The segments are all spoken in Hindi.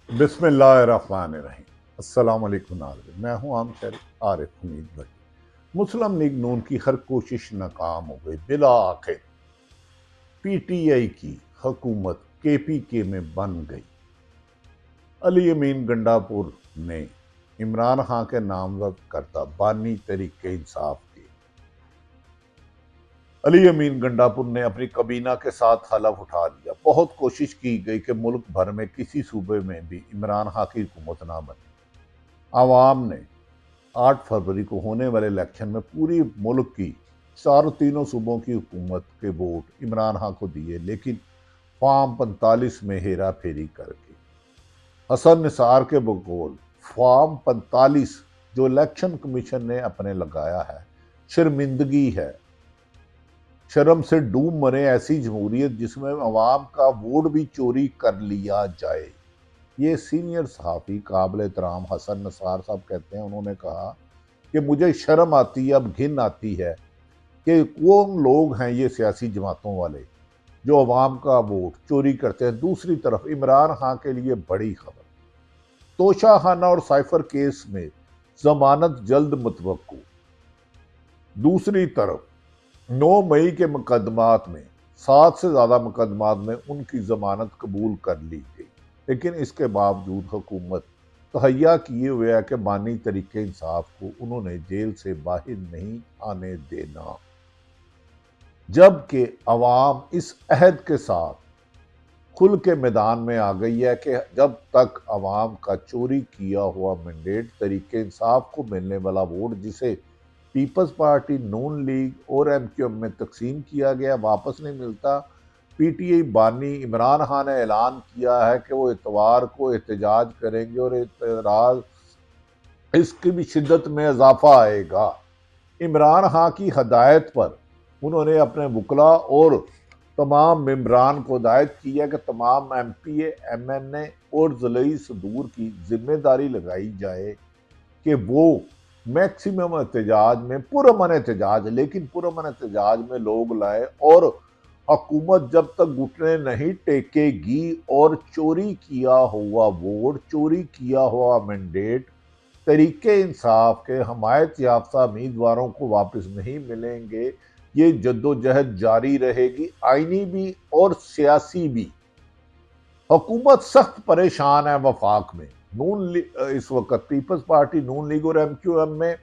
बिस्मिल्लाहिर्रहमानिर्रहीम। अस्सलाम वालेकुम नाज़रीन, मैं हूं आम शरीफ आरिफ हमीद भाई। मुस्लिम लीग नून की हर कोशिश नाकाम हो गई। बिला आखिर पीटीआई की हुकूमत केपीके में बन गई। अली अमीन गंडापुर ने इमरान खान के नामजद करता बानी तरीके इंसाफ के अली अमीन गंडापुर ने अपनी कबीना के साथ हलफ उठा लिया। बहुत कोशिश की गई कि मुल्क भर में किसी सूबे में भी इमरान खान की हुकूमत ना बने। आवाम ने 8 फरवरी को होने वाले इलेक्शन में पूरी मुल्क की तीनों सूबों की हुकूमत के वोट इमरान खान को दिए, लेकिन फॉर्म 45 में हेरा फेरी करके हसन निसार के बकौल फॉर्म 45 जो इलेक्शन कमीशन ने अपने लगाया है, शर्मिंदगी है। शर्म से डूब मरे ऐसी जमहूरियत जिसमें अवाम का वोट भी चोरी कर लिया जाए। ये सीनियर सहाफ़ी काबिल एहतराम हसन निसार साहब कहते हैं, उन्होंने कहा कि मुझे शर्म आती है, अब घिन आती है कि कौन लोग हैं ये सियासी जमातों वाले जो अवाम का वोट चोरी करते हैं। दूसरी तरफ इमरान खान के लिए बड़ी खबर, तोशाखाना और साइफर केस में जमानत जल्द मुतवक्को। दूसरी तरफ 9 मई के मुकदमात में 7 से ज्यादा मुकदमात में उनकी जमानत कबूल कर ली गई, लेकिन इसके बावजूद हुकूमत तहैया किए हुए है कि बानी तरीके इंसाफ को उन्होंने जेल से बाहर नहीं आने देना, जबकि अवाम इस अहद के साथ खुल के मैदान में आ गई है कि जब तक अवाम का चोरी किया हुआ मैंडेट तरीके इंसाफ को मिलने वाला वोट, जिसे पीपल्स पार्टी, नून लीग और एमक्यूएम में तकसीम किया गया, वापस नहीं मिलता। पीटीआई बानी इमरान खान ने ऐलान किया है कि वो इतवार को एहतजाज करेंगे और एतराज इसकी भी शिद्दत में इजाफा आएगा। इमरान खान की हदायत पर उन्होंने अपने वकला और तमाम मेम्बरान को हिदायत की है कि तमाम एमपीए, एमएनए और ज़िली सदूर की जिम्मेदारी लगाई जाए कि वो मैक्सिमम एहतजाज में पुरअमन एहतजाज, लेकिन पुरअमन एहतजाज में लोग लाए और हुकूमत जब तक घुटने नहीं टेकेगी और चोरी किया हुआ वोट, चोरी किया हुआ मैंडेट तरीके इंसाफ के हमायत याफ्ता उम्मीदवारों को वापस नहीं मिलेंगे, ये जद्दोजहद जारी रहेगी, आईनी भी और सियासी भी। हुकूमत सख्त परेशान है वफाक में। इस वक्त पीपल्स पार्टी, नून लीग और एमक्यूएम में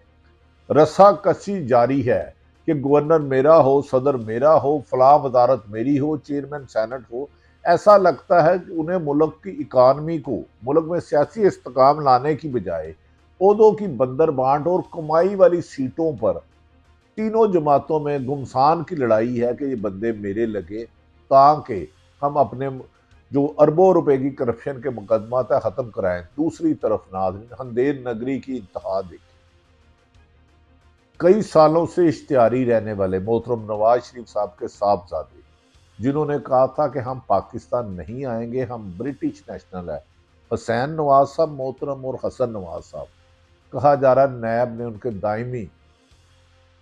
रस्साकशी जारी है कि गवर्नर मेरा हो, सदर मेरा हो, फलां वजारत मेरी हो, चेयरमैन सेनेट हो। ऐसा लगता है कि उन्हें मुल्क की इकानमी को, मुल्क में सियासी इस्तेकाम लाने की बजाय ओहदों की बंदर बांट और कमाई वाली सीटों पर तीनों जमातों में घुमसान की लड़ाई है कि ये बंदे मेरे लगे ताकि हम अपने जो अरबों रुपए की करप्शन के मुकदमा था खत्म कराएं। दूसरी तरफ नाज़रीन, हंदेर नगरी की इंतहा देखी। कई सालों से इश्तिहारी रहने वाले मोहतरम नवाज शरीफ साहब के साहबजादे, जिन्होंने कहा था कि हम पाकिस्तान नहीं आएंगे, हम ब्रिटिश नेशनल है, हुसैन नवाज साहब मोहतरम और हसन नवाज साहब, कहा जा रहा है नैब ने उनके दायमी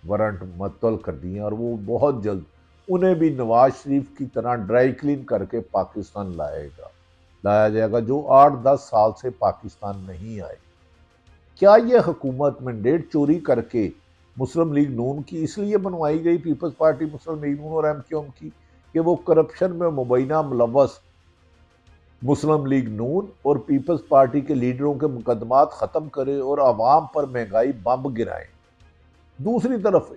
वारंट मुअत्तल कर दिए और वो बहुत जल्द उन्हें भी नवाज शरीफ की तरह ड्राई क्लीन करके पाकिस्तान लाया जाएगा, जो 8-10 साल से पाकिस्तान नहीं आए। क्या ये हुकूमत मैंडेट चोरी करके मुस्लिम लीग नून की इसलिए बनवाई गई, पीपल्स पार्टी, मुस्लिम लीग नून और एमक्यूएम की, कि वो करप्शन में मुबैना मुलव्वस मुस्लिम लीग नून और पीपल्स पार्टी के लीडरों के मुकदमात खत्म करे और आवाम पर महंगाई बम गिराए। दूसरी तरफ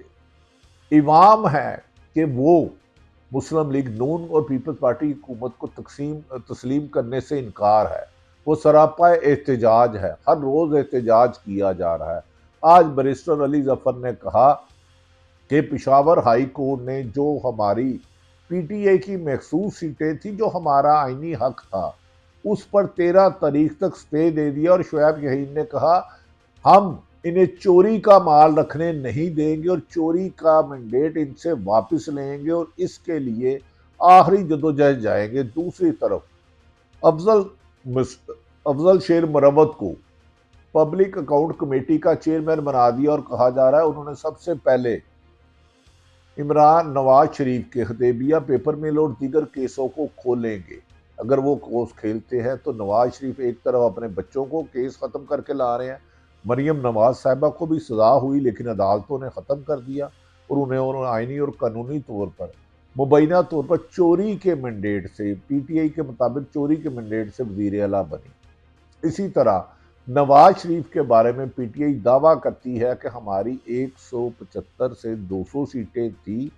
इवाम है कि वो मुस्लिम लीग नून और पीपल्स पार्टी की हुकूमत को तस्लीम करने से इनकार है। वो सरापा एहतजाज है, हर रोज एहतजाज किया जा रहा है। आज बैरिस्टर अली जफर ने कहा कि पेशावर हाई कोर्ट ने जो हमारी पीटीआई की मखसूस सीटें थी, जो हमारा आईनी हक था, उस पर 13 तारीख तक स्टे दे दिया और शुएब यहीन ने कहा हम इन्हें चोरी का माल रखने नहीं देंगे और चोरी का मैंडेट इनसे वापस लेंगे और इसके लिए आखिरी जदोजहद जाएंगे। दूसरी तरफ अफजल अफजल शेर मरवत को पब्लिक अकाउंट कमेटी का चेयरमैन बना दिया और कहा जा रहा है उन्होंने सबसे पहले इमरान नवाज शरीफ के हदेबिया पेपर मिल और दीगर केसों को खोलेंगे। अगर वो कोस खेलते हैं तो नवाज शरीफ एक तरफ अपने बच्चों को केस ख़त्म करके ला रहे हैं, मरियम नवाज साहिबा को भी सज़ा हुई लेकिन अदालतों ने ख़त्म कर दिया और उन्हें आइनी और कानूनी तौर पर मुबैना तौर पर चोरी के मैंडेट से, पीटीआई के मुताबिक चोरी के मैंडेट से वज़ीर आला बनी। इसी तरह नवाज शरीफ के बारे में पीटीआई दावा करती है कि हमारी 175 से 200 सीटें थी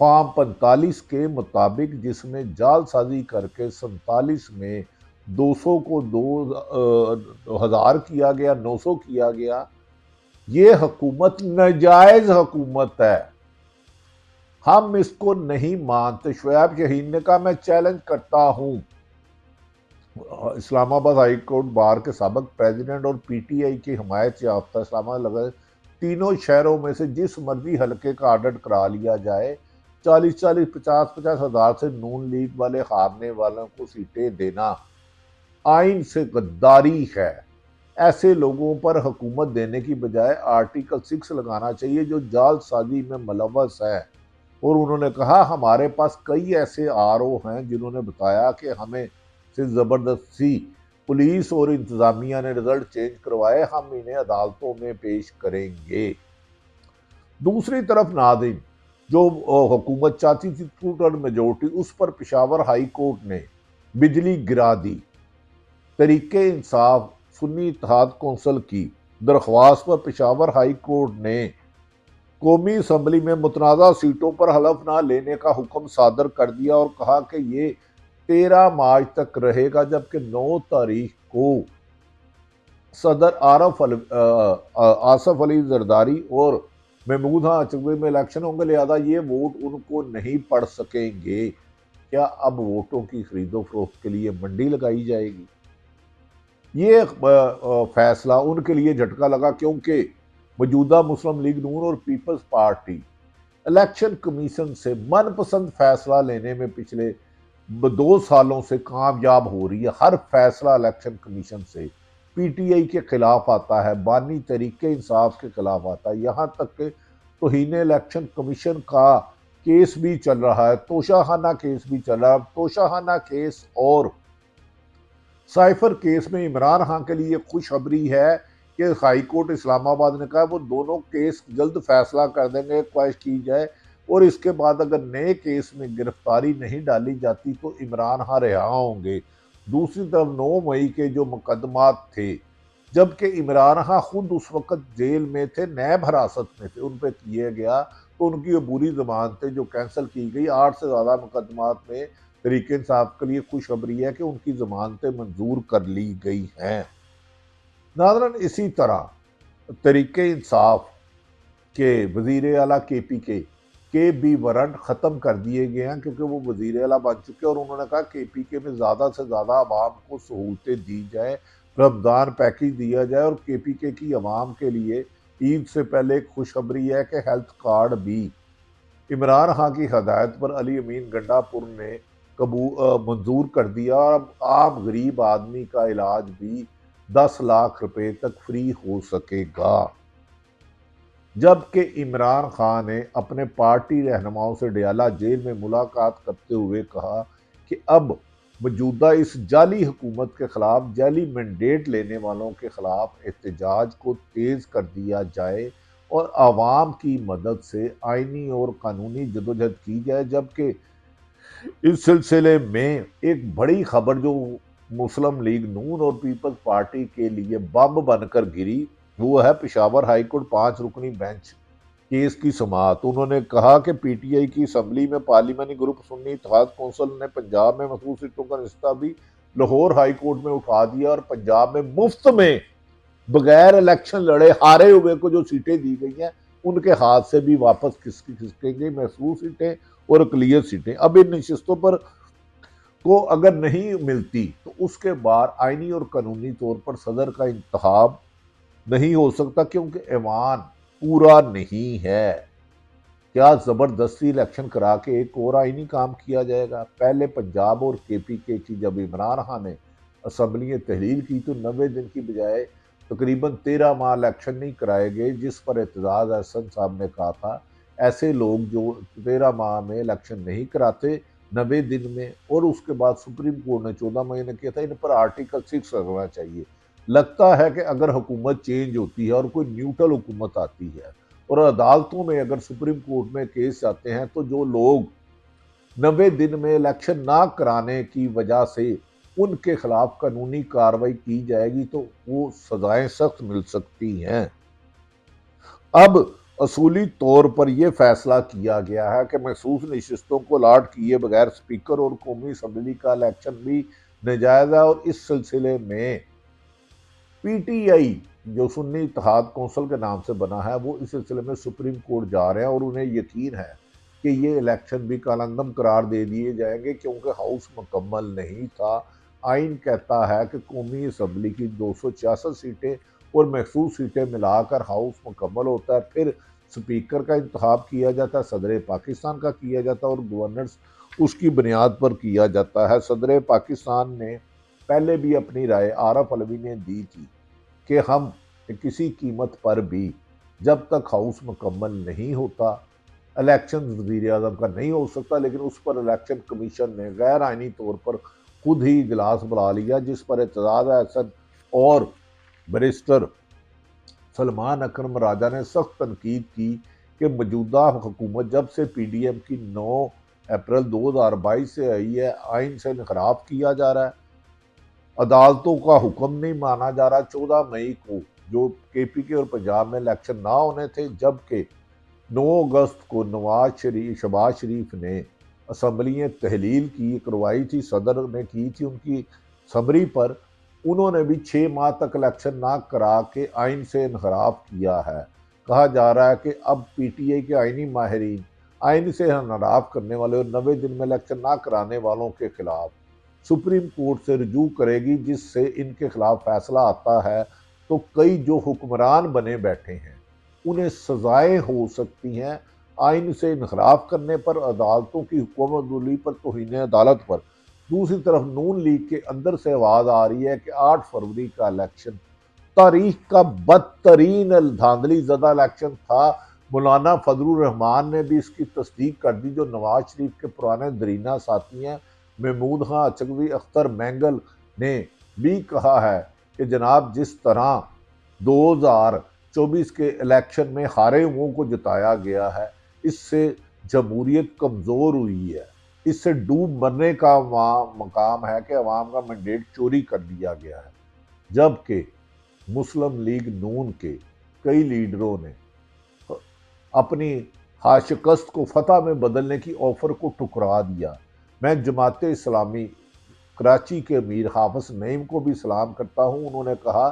फॉर्म 45 के मुताबिक, जिसमें जालसाजी करके 47 में 200 को 2000 किया गया, 900 किया गया। ये हुकूमत नाजायज हुकूमत है, हम इसको नहीं मानते। शोएब शहीन ने कहा मैं चैलेंज करता हूं इस्लामाबाद हाई कोर्ट बार के साबिक प्रेसिडेंट और पीटीआई की हिमायत याफ्ता इस्लामाबाद लगा तीनों शहरों में से जिस मर्जी हल्के का ऑडिट करा लिया जाए, 40-40, 50-50 हजार से नून लीग वाले हारने वालों को सीटें देना आइन से गद्दारी है। ऐसे लोगों पर हुकूमत देने की बजाय आर्टिकल 6 लगाना चाहिए जो जालसाजी में मुलव्वस है। और उन्होंने कहा हमारे पास कई ऐसे आरओ हैं जिन्होंने बताया कि हमें से जबरदस्ती पुलिस और इंतजामिया ने रिजल्ट चेंज करवाए, हम इन्हें अदालतों में पेश करेंगे। दूसरी तरफ नाज़रीन, जो हुकूमत चाहती थी टू थर्ड मेजोरिटी, उस पर पेशावर हाई कोर्ट ने बिजली गिरा दी। तरीके इंसाफ सुन्नी इत्तेहाद कौंसिल की दरख्वास्त पर पेशावर हाई कोर्ट ने कौमी असम्बली में मुतनाज़ा सीटों पर हलफ ना लेने का हुक्म सादर कर दिया और कहा कि ये 13 मार्च तक रहेगा, जबकि 9 तारीख को सदर आसफ अली जरदारी और महमूद चकवे में इलेक्शन होंगे, लिहाजा ये वोट उनको नहीं पड़ सकेंगे। क्या अब वोटों की खरीदो फरोख्त के लिए मंडी लगाई जाएगी? ये फैसला उनके लिए झटका लगा क्योंकि मौजूदा मुस्लिम लीग नून और पीपल्स पार्टी इलेक्शन कमीशन से मनपसंद फैसला लेने में पिछले 2 सालों से कामयाब हो रही है। हर फैसला इलेक्शन कमीशन से पीटीआई के खिलाफ आता है, बानी तरीके इंसाफ के खिलाफ आता है। यहाँ तक कि तौहीन इलेक्शन कमीशन का केस भी चल रहा है, तोशाखाना केस भी चल रहा है। तोशाखाना केस और साइफर केस में इमरान खान के लिए खुशखबरी है कि हाई कोर्ट इस्लामाबाद ने कहा वो दोनों केस जल्द फैसला कर देंगे, ख्वाहिश की जाए। और इसके बाद अगर नए केस में गिरफ्तारी नहीं डाली जाती तो इमरान खान रिहा होंगे। दूसरी तरफ 9 मई के जो मुकदमात थे, जबकि इमरान खान खुद उस वक्त जेल में थे, नैब हिरासत में थे, उन पर किए गया तो उनकी अबूरी जमानतें जो कैंसिल की गई। 8 से ज़्यादा मुकदमात में तरीके इंसाफ के लिए खुशखबरी है कि उनकी जमानतें मंजूर कर ली गई हैं। नाज़रीन, इसी तरह तरीके इंसाफ के वज़ीर आला के भी वारंट ख़त्म कर दिए गए हैं क्योंकि वो वज़ीर आला बन चुके हैं और उन्होंने कहा KPK में ज़्यादा से ज़्यादा आवाम को सहूलतें दी जाए, रमज़ान पैकेज दिया जाए। और KPK की आवाम के लिए ईद से पहले एक खुशखबरी है कि हेल्थ कार्ड भी इमरान खान की हदायत पर अली अमीन गंडापुर ने मंजूर कर दिया और आम गरीब आदमी का इलाज भी 10 लाख रुपए तक फ्री हो सकेगा। जबकि इमरान खान ने अपने पार्टी रहनुमाओं से डयाला जेल में मुलाकात करते हुए कहा कि अब मौजूदा इस जाली हुकूमत के खिलाफ, जाली मैंडेट लेने वालों के खिलाफ एहतजाज को तेज कर दिया जाए और आवाम की मदद से आइनी और कानूनी जदोजहद की जाए। जबकि इस सिलसिले में एक बड़ी खबर जो मुस्लिम लीग नून और पीपल्स पार्टी के लिए बम बनकर गिरी, वो है पेशावर हाई कोर्ट 5 रुकनी बेंच केस की समाअत। उन्होंने कहा कि पीटीआई की असम्बली में पार्लिमानी ग्रुप सुन्नी इत्तेहाद कौंसिल ने पंजाब में मखसूस सीटों का रिश्ता भी लाहौर हाई कोर्ट में उठा दिया और पंजाब में मुफ्त में बगैर इलेक्शन लड़े हारे हुए को जो सीटें दी गई हैं उनके हाथ से भी वापस खिसकेंगे महसूस सीटें और अकलियत सीटें। अब इन नशिस्तों पर को अगर नहीं मिलती तो उसके बाद आइनी और कानूनी तौर पर सदर का इंतखाब नहीं हो सकता क्योंकि ऐवान पूरा नहीं है। क्या जबरदस्ती इलेक्शन करा के एक और आइनी काम किया जाएगा? पहले पंजाब और KPK की जब इमरान खान ने असम्बलियाँ तहलील की तो 90 दिन की बजाय तकरीबन 13 माह इलेक्शन नहीं कराए गए, जिस पर एतजाज अहसन साहब ने कहा था ऐसे लोग जो 13 माह में इलेक्शन नहीं कराते 90 दिन में, और उसके बाद सुप्रीम कोर्ट ने 14 महीने किया था। इन पर आर्टिकल 6 लगना चाहिए। लगता है कि अगर हुकूमत चेंज होती है और कोई न्यूट्रल हुकूमत आती है और अदालतों में अगर सुप्रीम कोर्ट में केस जाते हैं, तो जो लोग 90 दिन में इलेक्शन ना कराने की वजह से उनके खिलाफ कानूनी कार्रवाई की जाएगी, तो वो सजाएं सख्त मिल सकती हैं। अब असूली तौर पर यह फैसला किया गया है कि महसूस नशिस्तों को अलॉट किए बगैर स्पीकर और कौमी असम्बली का इलेक्शन भी नाजायज है, और इस सिलसिले में पीटीआई जो सुन्नी इत्तेहाद कौंसिल के नाम से बना है, वो इस सिलसिले में सुप्रीम कोर्ट जा रहे हैं और उन्हें यकीन है कि ये इलेक्शन भी कालंदम करार दे दिए जाएंगे, क्योंकि हाउस मुकम्मल नहीं था। आइन कहता है कि कौमी असम्बली की 266 सीटें और महसूस सीटें मिलाकर हाउस मुकम्मल होता है। फिर स्पीकर का इंतखाब किया जाता है, सदर पाकिस्तान का किया जाता है और गवर्नर्स उसकी बुनियाद पर किया जाता है। सदर पाकिस्तान ने पहले भी अपनी राय आरफ अलवी ने दी थी कि हम किसी कीमत पर भी जब तक हाउस मुकम्मल नहीं होता इलेक्शन वज़ीर आज़म का नहीं हो सकता, लेकिन उस पर इलेक्शन कमीशन ने गैर आइनी तौर पर खुद ही इजलास बुला लिया, जिस पर एतजाज अहसन और बैरिस्टर सलमान अकरम राजा ने सख्त तनकीद की कि मौजूदा हुकूमत जब से पीडीएम की 9 अप्रैल 2022 से आई है, आइन से इनखराफ किया जा रहा है, अदालतों का हुक्म नहीं माना जा रहा। 14 मई को जो केपीके और पंजाब में इलेक्शन ना होने थे, जबकि 9 अगस्त को शहबाज शरीफ ने असम्बलियाँ तहलील की करवाई थी, सदर ने की थी उनकी समरी पर, उन्होंने भी 6 माह तक इलेक्शन ना करा के आइन से इनखराफ किया है। कहा जा रहा है कि अब पीटीआई के आइनी माहिरीन आइन से इनखराफ करने वाले और 90 दिन में इलेक्शन ना कराने वालों के खिलाफ सुप्रीम कोर्ट से रुजू करेगी, जिससे इनके खिलाफ फैसला आता है तो कई जो हुक्मरान बने बैठे हैं उन्हें सजाएं हो सकती हैं आइन से इनखराफ करने पर, अदालतों की हुकूमत पर, तौहीन अदालत पर। दूसरी तरफ नून लीग के अंदर से आवाज आ रही है कि 8 फरवरी का इलेक्शन तारीख का बदतरीन धांधली ज़दा इलेक्शन था। मौलाना फजलुर रहमान ने भी इसकी तस्दीक कर दी, जो नवाज शरीफ के पुराने दरीना साथी हैं। महमूद खां अचकवी, अख्तर मैंगल ने भी कहा है कि जनाब जिस तरह 2024 के इलेक्शन में हारे हुओं को जिताया गया है, इससे जमहूरियत कमज़ोर हुई है, इससे डूब मरने का मकाम है कि अवाम का मैंडेट चोरी कर दिया गया है। जबकि मुस्लिम लीग नून के कई लीडरों ने अपनी शिकस्त को फतह में बदलने की ऑफर को ठुकरा दिया। मैं जमात इस्लामी कराची के अमीर हाफिज नईम को भी सलाम करता हूँ। उन्होंने कहा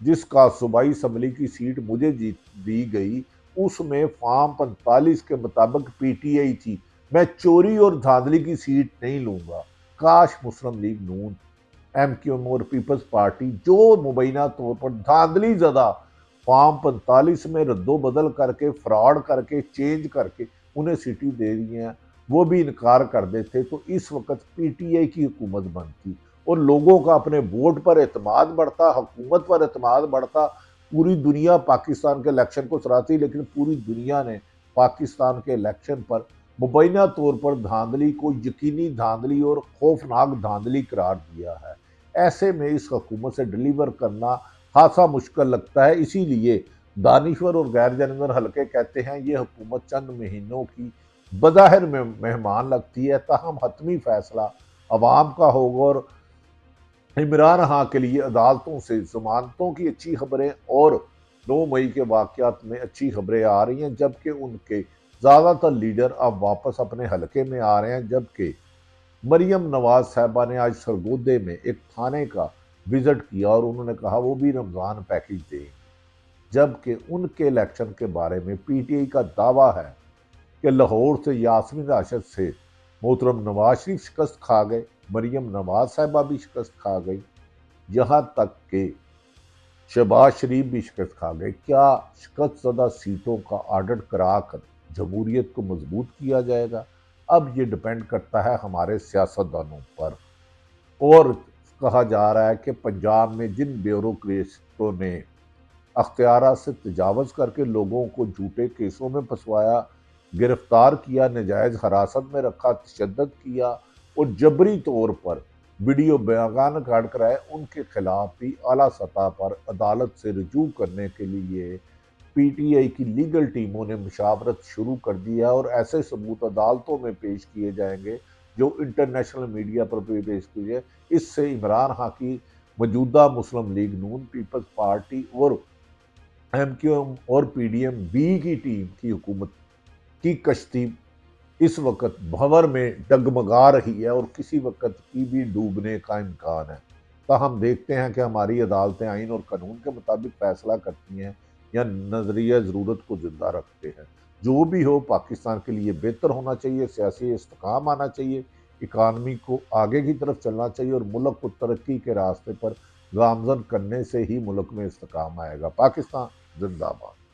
जिसका सूबाई असम्बली की सीट मुझे जीत दी गई, उसमें फॉर्म 45 के मुताबिक पीटीआई थी। मैं चोरी और धांधली की सीट नहीं लूंगा। काश मुस्लिम लीग नून, एमक्यूएम और पीपल्स पार्टी जो मुबैना तौर पर धांधली ज़दा फॉर्म 45 में रद्दो बदल करके, फ्रॉड करके, चेंज करके उन्हें सीटें दे रही हैं, वो भी इनकार कर देते तो इस वक्त पीटीआई की हुकूमत बनती और लोगों का अपने वोट पर एतमाद बढ़ता, हुकूमत पर एतमाद बढ़ता। पूरी दुनिया पाकिस्तान के इलेक्शन को सराहती, लेकिन पूरी दुनिया ने पाकिस्तान के इलेक्शन पर मुबैना तौर पर धांधली को यकीनी धांधली और खौफनाक धांधली करार दिया है। ऐसे में इस हुकूमत से डिलीवर करना खासा मुश्किल लगता है। इसीलिए दानिश्वर और गैर जानवर हल्के कहते हैं ये हुकूमत चंद महीनों की बज़ाहिर में मेहमान लगती है, ताहम हतमी फैसला अवाम का होगा। और इमरान खां के लिए अदालतों से जमानतों की अच्छी खबरें और 9 मई के वाक़यात में अच्छी खबरें आ रही हैं, जबकि उनके ज़्यादातर लीडर अब वापस अपने हलके में आ रहे हैं। जबकि मरियम नवाज साहबा ने आज सरगोदे में एक थाने का विजिट किया और उन्होंने कहा वो भी रमज़ान पैकेज देंगे। जबकि उनके इलेक्शन के बारे में पीटीआई का दावा है कि लाहौर से यास्मीन राशिद से मोहतरम नवाज शरीफ शिकस्त खा गए, मरियम नवाज साहबा भी शिकस्त खा गई, यहाँ तक कि शहबाज शरीफ भी शिकस्त खा गए। क्या शिकस्त ज़दा सीटों का ऑडिट कराकर जमहूरियत को मजबूत किया जाएगा? अब ये डिपेंड करता है हमारे सियासतदानों पर। और कहा जा रहा है कि पंजाब में जिन ब्यूरोक्रेटों ने अख्तियारा से तजावज़ करके लोगों को झूठे केसों में फंसवाया, गिरफ्तार किया, नजायज हिरासत में रखा, तशद्दुद किया और जबरी तौर पर वीडियो बयान काट कराए, उनके खिलाफ भी आला सतह पर अदालत से रजू करने के लिए पीटीआई की लीगल टीमों ने मुशावरत शुरू कर दी है और ऐसे सबूत अदालतों में पेश किए जाएंगे जो इंटरनेशनल मीडिया पर भी पेश किए जाए। इससे इमरान खान की मौजूदा मुस्लिम लीग नून, पीपल्स पार्टी और एमक्यूएम और पीडीएम बी की टीम की हुकूमत की कश्ती इस वक्त भंवर में डगमगा रही है और किसी वक्त की भी डूबने का इम्कान है। ताहम देखते हैं कि हमारी अदालतें आइन और कानून के मुताबिक फैसला करती हैं या नजरिया ज़रूरत को जिंदा रखते हैं। जो भी हो, पाकिस्तान के लिए बेहतर होना चाहिए, सियासी इस्तेकाम आना चाहिए, इकानमी को आगे की तरफ चलना चाहिए और मुल्क को तरक्की के रास्ते पर गामजन करने से ही मुल्क में इस्तेकाम आएगा। पाकिस्तान जिंदाबाद।